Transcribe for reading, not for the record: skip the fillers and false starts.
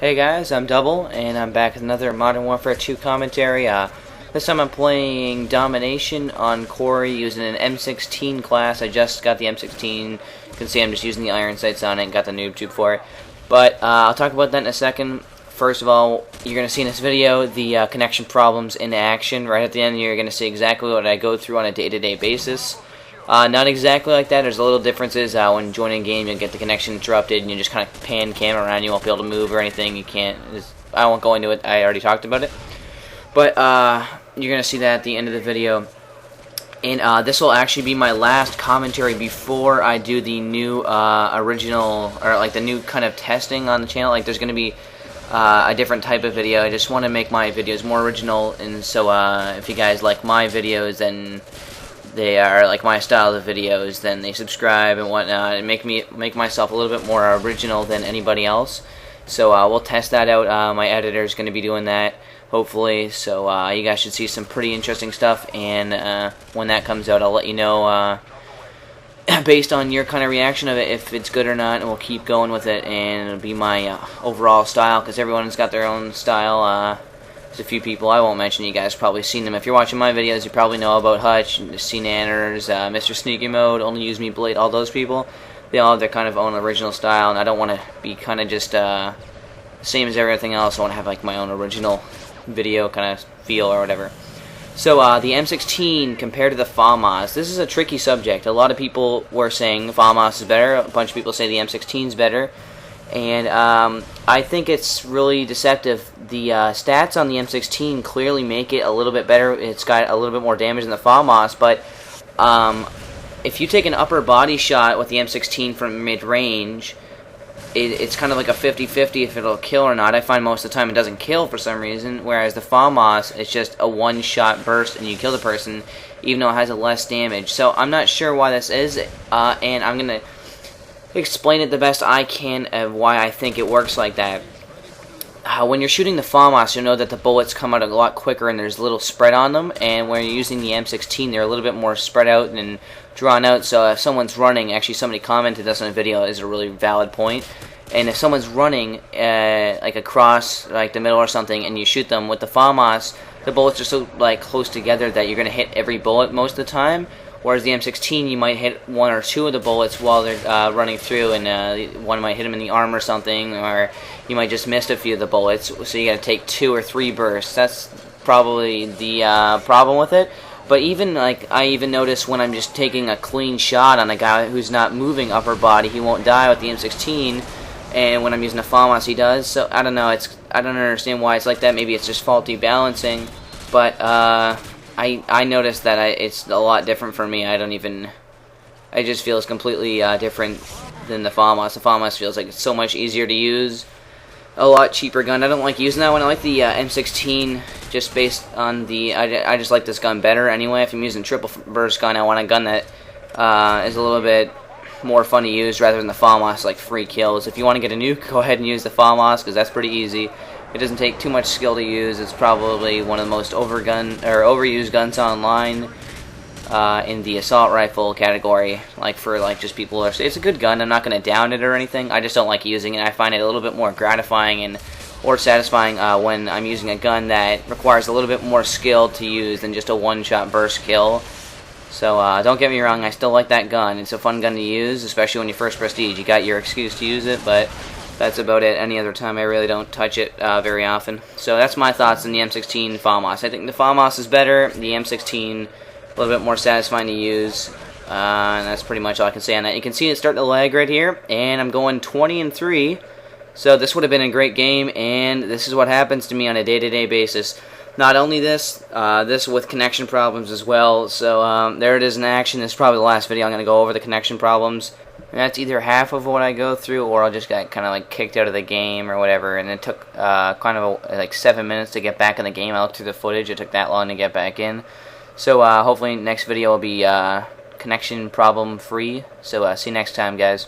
Hey guys, I'm Double, and I'm back with another Modern Warfare 2 commentary. This time I'm playing Domination on Corey using an M16 class. I just got the M16. You can see I'm just using the iron sights on it and got the noob tube for it. But I'll talk about that in a second. First of all, you're going to see in this video the connection problems in action. Right at the end, you're going to see exactly what I go through on a day-to-day basis. Not exactly like that. There's a little differences. When joining a game, you'll get the connection interrupted, and you just kind of pan cam around. You won't be able to move or anything. You can't. I won't go into it. I already talked about it. But you're gonna see that at the end of the video. And this will actually be my last commentary before I do the new original, or like the new kind of testing on the channel. Like there's gonna be a different type of video. I just want to make my videos more original, and so if you guys like my videos, then they are like my style of videos, then they subscribe and whatnot, and make myself a little bit more original than anybody else. So we'll test that out. My editor is going to be doing that, hopefully. So you guys should see some pretty interesting stuff, and when that comes out, I'll let you know based on your kind of reaction of it if it's good or not, and we'll keep going with it, and it'll be my overall style, because everyone's got their own style. There's a few people I won't mention. You guys probably seen them. If you're watching my videos, you probably know about Hutch, C-Nanners, Mr. Sneaky Mode, Only Use Me Blade, all those people. They all have their kind of own original style, and I don't want to be kind of just same as everything else. I want to have like my own original video kind of feel or whatever. So the M16 compared to the FAMAS, this is a tricky subject. A lot of people were saying the FAMAS is better. A bunch of people say the M16 is better. And I think it's really deceptive. The stats on the M16 clearly make it a little bit better. It's got a little bit more damage than the FAMAS, but if you take an upper body shot with the M16 from mid-range, it's kind of like a 50-50 if it'll kill or not. I find most of the time it doesn't kill for some reason, whereas the FAMAS, it's just a one-shot burst and you kill the person, even though it has a less damage. So I'm not sure why this is, and I'm going to explain it the best I can of why I think it works like that. When you're shooting the FAMAS, you'll know that the bullets come out a lot quicker and there's a little spread on them, and when you're using the M16, they're a little bit more spread out and drawn out. So if someone's running, actually somebody commented this on a video, is a really valid point, and if someone's running like across like the middle or something, and you shoot them with the FAMAS, the bullets are so like close together that you're going to hit every bullet most of the time. Whereas the M16, you might hit one or two of the bullets while they're running through, and one might hit them in the arm or something, or you might just miss a few of the bullets, so you got to take 2 or 3 bursts. That's probably the problem with it. But even like I even notice when I'm just taking a clean shot on a guy who's not moving upper body, he won't die with the M16, and when I'm using a FAMAS, he does. So I don't know. I don't understand why it's like that. Maybe it's just faulty balancing, but I noticed that it's a lot different for me. I just feel it's completely different than the FAMAS. The FAMAS feels like it's so much easier to use, a lot cheaper gun. I don't like using that one. I like the M16 just based on the, I just like this gun better anyway. If I'm using triple burst gun, I want a gun that is a little bit more fun to use rather than the FAMAS, like free kills. If you want to get a nuke, go ahead and use the FAMAS, because that's pretty easy. It doesn't take too much skill to use. It's probably one of the most overused guns online in the assault rifle category. Like for like just people are. It's a good gun. I'm not going to down it or anything. I just don't like using it. I find it a little bit more gratifying or satisfying when I'm using a gun that requires a little bit more skill to use than just a one-shot burst kill. So don't get me wrong. I still like that gun. It's a fun gun to use, especially when you first prestige. You got your excuse to use it, but that's about it. Any other time, I really don't touch it very often. So that's my thoughts on the M16 FAMAS. I think the FAMAS is better. The M16 a little bit more satisfying to use. And that's pretty much all I can say on that. You can see it starting to lag right here, and I'm going 20-3. So this would have been a great game, and this is what happens to me on a day-to-day basis. Not only this, this with connection problems as well. So there it is in action. This is probably the last video I'm going to go over the connection problems. And that's either half of what I go through, or I'll just get kind of like kicked out of the game or whatever. And it took kind of like 7 minutes to get back in the game. I looked through the footage. It took that long to get back in. So hopefully next video will be connection problem free. So see you next time, guys.